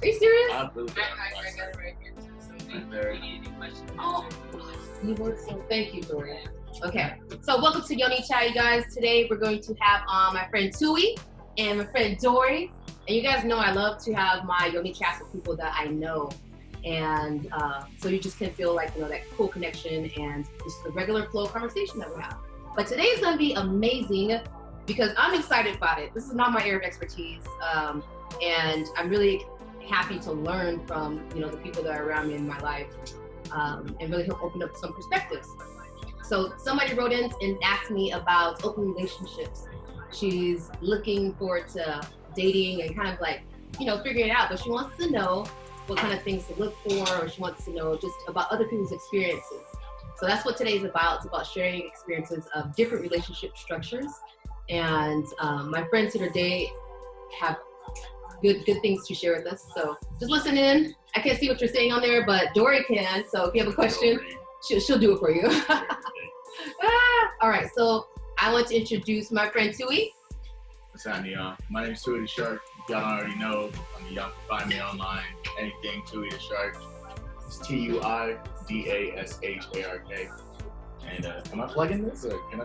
Are you serious? I really I got it right here too. So Right there. any questions? Oh, you work so. Thank you, Dorian. Okay, so welcome to YONICHAT, you guys. Today we're going to have my friend Tui and my friend Dori. And you guys know I love to have my YONICHATs with people that I know. And so you just can feel like, you know, that cool connection and just the regular flow of conversation that we have. But today is going to be amazing because I'm excited about it. This is not my area of expertise. And I'm really happy to learn from, you know, the people that are around me in my life and really help open up some perspectives. So somebody wrote in and asked me about open relationships. She's looking forward to dating and kind of like, you know, figuring it out, but she wants to know what kind of things to look for, or she wants to know just about other people's experiences. So that's what today's about. It's about sharing experiences of different relationship structures. And my friends here today have good things to share with us. So just listen in. I can't see what you're saying on there, but Dori can. So if you have a question, she'll do it for you. All right, so I want to introduce my friend Tui. What's happening, y'all? My name's Tui the Shark. Y'all already know. Y'all can find me online. Anything Tui the Shark. It's TUIDASHARK. And am I plugging this? Or can I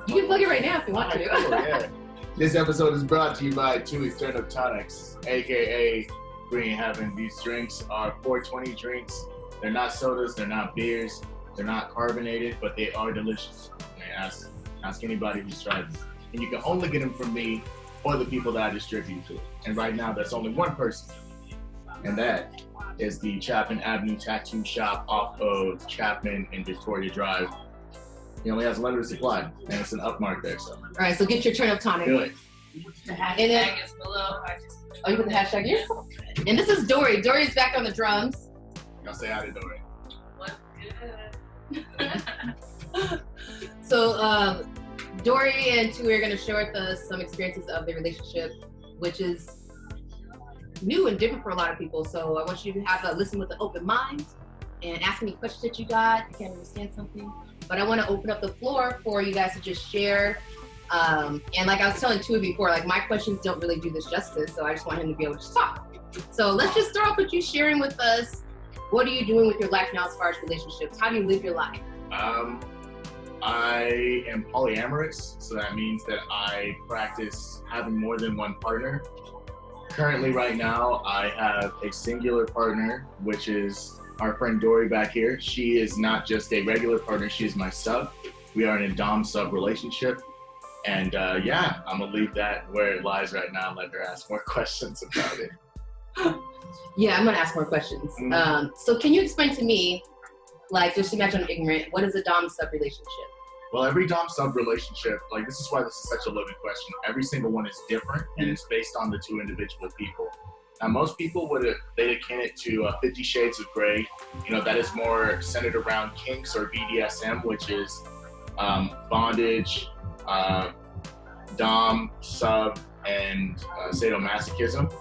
you can plug it right now if you want to. Cool, yeah. This episode is brought to you by Tui's Turn Up Tonics, aka Green Heaven. These drinks are 420 drinks. They're not sodas, they're not beers, they're not carbonated, but they are delicious. Ask anybody who's tried them. And you can only get them from me or the people that I distribute to. And right now, there's only one person. And that is the Chapman Avenue Tattoo Shop off of Chapman and Victoria Drive. He only has limited supply, and it's an upmark there, so. All right, so get your Turn Up Tonic. Do it. The hashtag is below. Oh, you put the hashtag here? And this is Dori. Dori's back on the drums. Y'all say hi to Dori. What's good? So Dori and Tui are going to share with us some experiences of their relationship, which is new and different for a lot of people. So I want you to have a listen with an open mind and ask any questions that you got. You can't understand something. But I want to open up the floor for you guys to just share. And like I was telling Tui before, like my questions don't really do this justice. So I just want him to be able to just talk. So let's just start off with you sharing with us, what are you doing with your life now as far as relationships? How do you live your life? I am polyamorous, so that means that I practice having more than one partner. Currently, right now, I have a singular partner, which is our friend Dori back here. She is not just a regular partner, she is my sub. We are in a dom-sub relationship. And yeah, I'm gonna leave that where it lies right now and let her ask more questions about it. Yeah, I'm gonna ask more questions. So can you explain to me, like, just imagine I'm ignorant, what is a dom-sub relationship? Well, every dom-sub relationship, like this is why this is such a loaded question. Every single one is different and it's based on the two individual people. Now, most people they'd akin it to 50 Shades of Grey. You know, that is more centered around kinks or BDSM, which is bondage, dom, sub, and sadomasochism.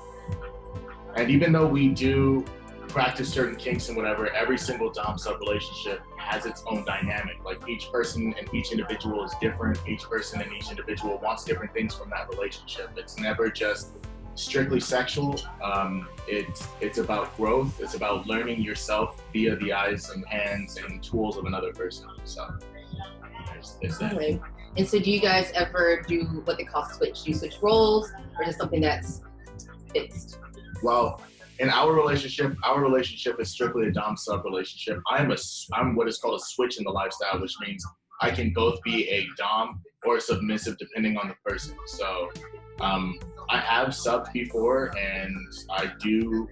And even though we do practice certain kinks and whatever, every single dom-sub relationship has its own dynamic. Like each person and each individual is different. Each person and each individual wants different things from that relationship. It's never just strictly sexual. It's about growth. It's about learning yourself via the eyes and hands and tools of another person. So there's that. Okay. And so do you guys ever do what they call switch? Do you switch roles or just something that's fixed? Well, in our relationship is strictly a dom-sub relationship. I'm what is called a switch in the lifestyle, which means I can both be a dom or submissive depending on the person. So I have subbed before, and I do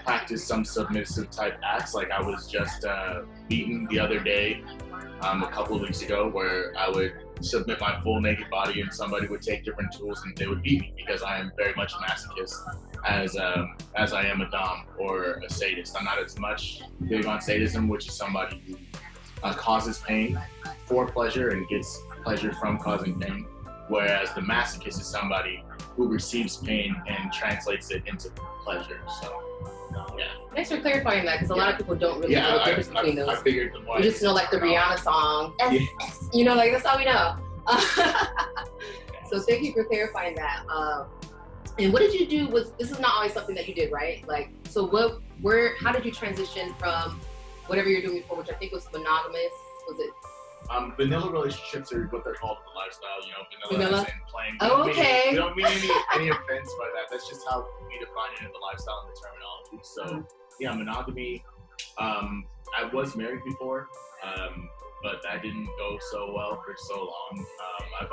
practice some submissive type acts. Like I was just beaten the other day, a couple of weeks ago, where I would submit my full naked body and somebody would take different tools and they would beat me because I am very much a masochist as I am a dom or a sadist. I'm not as much big on sadism, which is somebody who causes pain for pleasure and gets pleasure from causing pain, whereas the masochist is somebody who receives pain and translates it into pleasure. So yeah. Thanks for clarifying that, because a lot of people don't really know the difference between those. I figured the more we just know like the Rihanna song, you know, like that's all we know. So thank you for clarifying that. And what did you do? This is not always something that you did, right? Like, so how did you transition from whatever you're doing before, which I think was monogamous? Was it? Vanilla relationships are what they're called in the lifestyle, you know, vanilla? As in plain. Oh, okay. We don't mean any offense by that. That's just how we define it in the lifestyle and the terminology. So, yeah, monogamy. I was married before, but that didn't go so well for so long. I've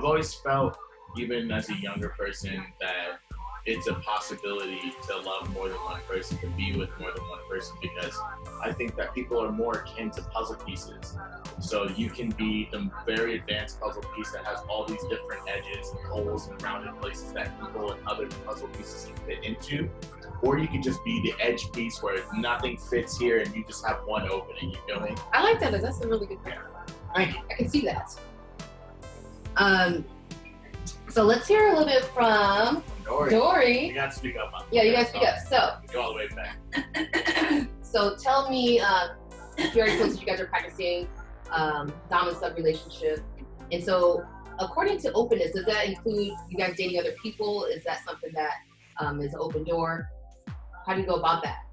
always felt, even as a younger person, that it's a possibility to love more than one person, to be with more than one person, because I think that people are more akin to puzzle pieces. So you can be the very advanced puzzle piece that has all these different edges and holes and rounded places that people and other puzzle pieces can fit into. Or you can just be the edge piece where nothing fits here and you just have one opening, you feel me? I like that. That's a really good point. Thank you. I can see that. So let's hear a little bit from Dori. You gotta speak up. Yeah, you gotta speak up. So go all the way back. So tell me, you already told us you guys are practicing dom and sub relationship, and so according to openness, does that include you guys dating other people? Is that something that is an open door? How do you go about that?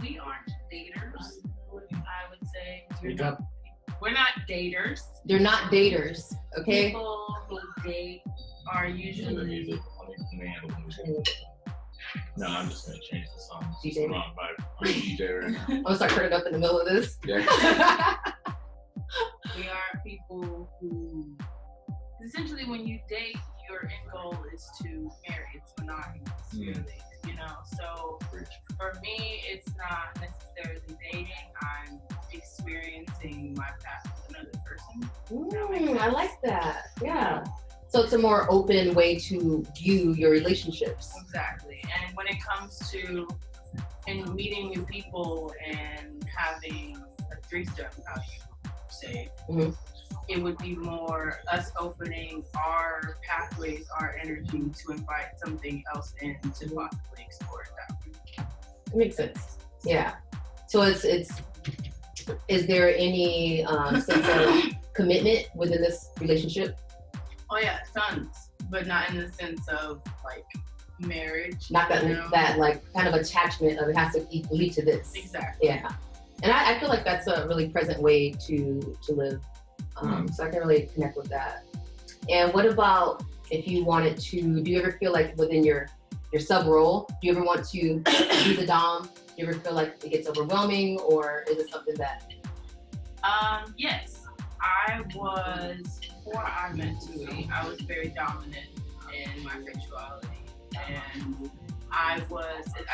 We aren't daters. I would say We're not daters. They're not daters, okay? People who date are usually. No, I'm just gonna change the song. It's DJ. the wrong vibe. I'm a DJ right now. I'm gonna start turning up in the middle of this. Yeah. We are people who, essentially, when you date, your end goal is to marry. It's monogamous, really. You know, so for me, it's not necessarily dating. I'm experiencing my past with another person. I like that. Yeah. So it's a more open way to view your relationships. Exactly. And when it comes to meeting new people and having a threesome, how do you say, it would be more us opening our pathways, our energy to invite something else in to possibly explore it that way. It makes sense. Yeah. So is there any sense of commitment within this relationship? Oh yeah, tons, but not in the sense of like marriage. Not that that like kind of attachment of it has to lead to this. Exactly. Yeah. And I feel like that's a really present way to live. So I can really connect with that. And what about if you wanted to, do you ever feel like within your sub role, do you ever want to be the dom? Do you ever feel like it gets overwhelming, or is it something that? Yes, I was, before I met Tui, I was very dominant in my sexuality. And I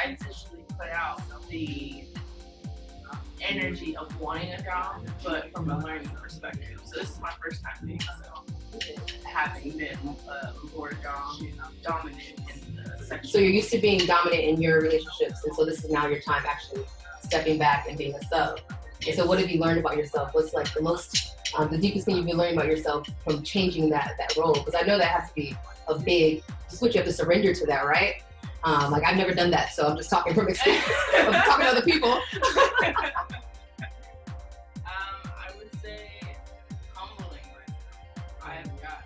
essentially put out the energy of wanting a dom, but from a learning perspective. So this is my first time being having been more dominant in the sexual. So you're used to being dominant in your relationships, and so this is now your time actually stepping back and being a sub. And so what have you learned about yourself? What's like the deepest thing you've been learning about yourself from changing that role? Because I know that has to be a big switch. You have to surrender to that, right? Like I've never done that, so I'm just talking from experience. I'm talking to other people. I would say humbling myself.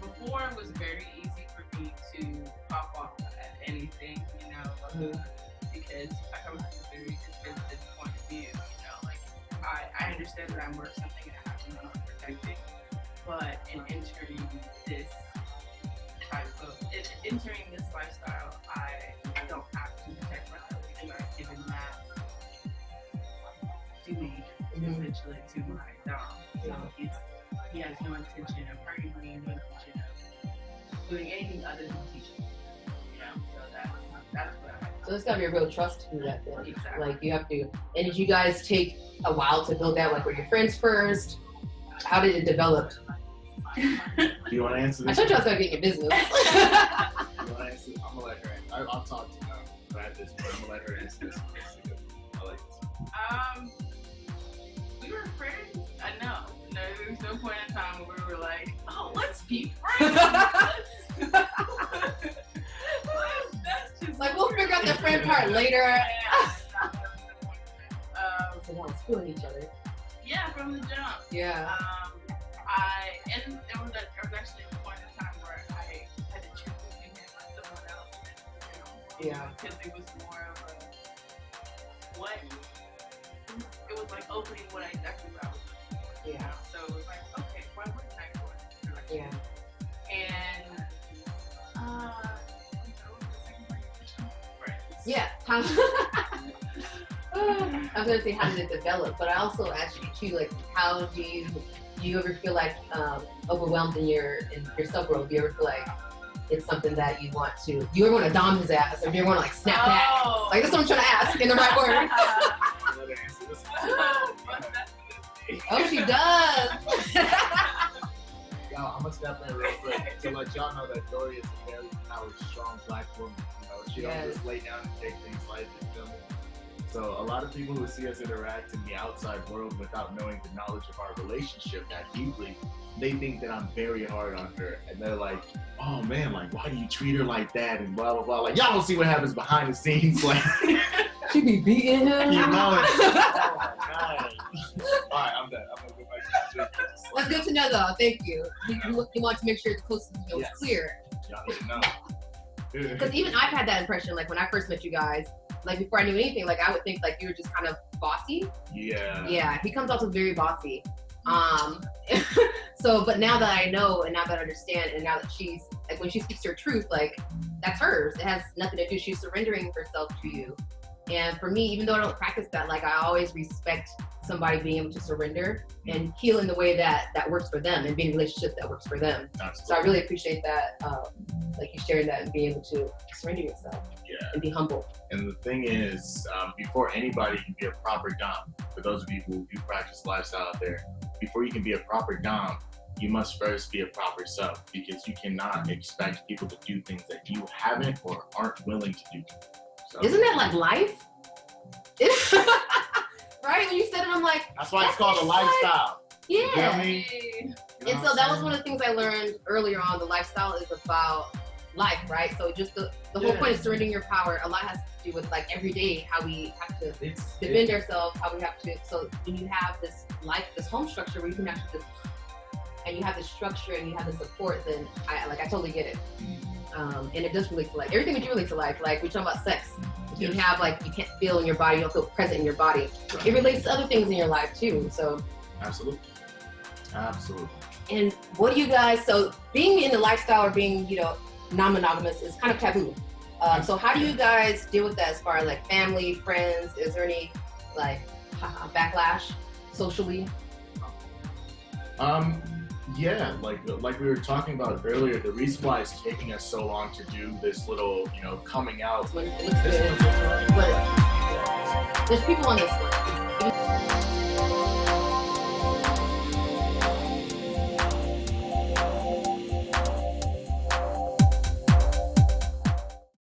Before it was very easy for me to pop off at anything, you know, because I come from a very defensive point of view, you know, like I understand that I'm worth something and I have to know how to protect it, but in entering this lifestyle, I don't have to protect myself because I've given that duty essentially to my dom. So he has no intention of hurting me, no intention of doing anything other than teaching me. You know, so that's what I have. So there's gotta be a real trust to that then. Exactly. Like you have to. And did you guys take a while to build that? Like were your friends first? How did it develop? Do you want to answer this? I told you I was gonna get in your business. You want to answer? I'm gonna let her answer. I'll talk to her about this, but I'm gonna let her answer this. I like this. We were friends. I know. No, there was no point in time where we were like, oh, let's be friends. That's just Like we'll figure out the friend part later. Yeah. We're not screwing each other. Yeah, from the jump. Yeah. and there was actually a point in time where I had to choose between him and someone else, you know, because it was more of a, what, it was like opening exactly what I was looking for. Yeah. So it was like, okay, why wouldn't I go in this direction? Yeah. And, yeah. I was gonna say how did it develop, but I also asked you too, like, how do you ever feel like overwhelmed in your self growth? Do you ever feel like it's something that you ever want to dom his ass, or do you ever want to like snap back? Like, that's what I'm trying to ask in the right word. Oh, she does. Yo, I'm gonna step in real quick to let y'all know that Dori is a very powerful, strong black woman. You know, she don't just lay down and take things lightly. So a lot of people who see us interact in the outside world without knowing the knowledge of our relationship that deeply, they think that I'm very hard on her, and they're like, "Oh man, like why do you treat her like that?" and blah blah blah. Like y'all don't see what happens behind the scenes. Like she be beating him. You know it. Oh my god. All right, I'm done. I'm gonna go back to the That's good to know, though. Thank you. You want to make sure the coast is clear. Y'all need to know. Because even I've had that impression, like when I first met you guys, like before I knew anything, like I would think like you were just kind of bossy. Yeah. Yeah, he comes off as very bossy. So, but now that I know and now that I understand, and now that she's like, when she speaks her truth, like that's hers. It has nothing to do. She's surrendering herself to you. And for me, even though I don't practice that, like I always respect somebody being able to surrender and heal in the way that works for them and being in a relationship that works for them. Absolutely. So I really appreciate that, like you sharing that and being able to surrender yourself and be humble. And the thing is, before anybody can be a proper dom, for those of you who do practice lifestyle out there, before you can be a proper dom, you must first be a proper self, because you cannot expect people to do things that you haven't or aren't willing to do. So, isn't that like life? Right? When you said it, I'm like, that's why it's called a lifestyle. Yeah. You know what I mean? And so that was one of the things I learned earlier on. The lifestyle is about life, right? So just the whole point is surrendering your power. A lot has to do with like every day, how we have to defend ourselves, how we have to. So when you have this life, this home structure where you can actually just, and you have the structure and you have the support, then I totally get it. And it does relate to life. Everything we do relates to life. Like we talk about sex. You have like, you can't feel in your body, you don't feel present in your body. Right. It relates to other things in your life too. So absolutely. And what do you guys, so being in the lifestyle or being, you know, non-monogamous is kind of taboo. So how do you guys deal with that as far as like family, friends? Is there any like backlash socially? Yeah, like we were talking about earlier, the reason why it's taking us so long to do this little, you know, coming out. It looks good. But there's people on this one.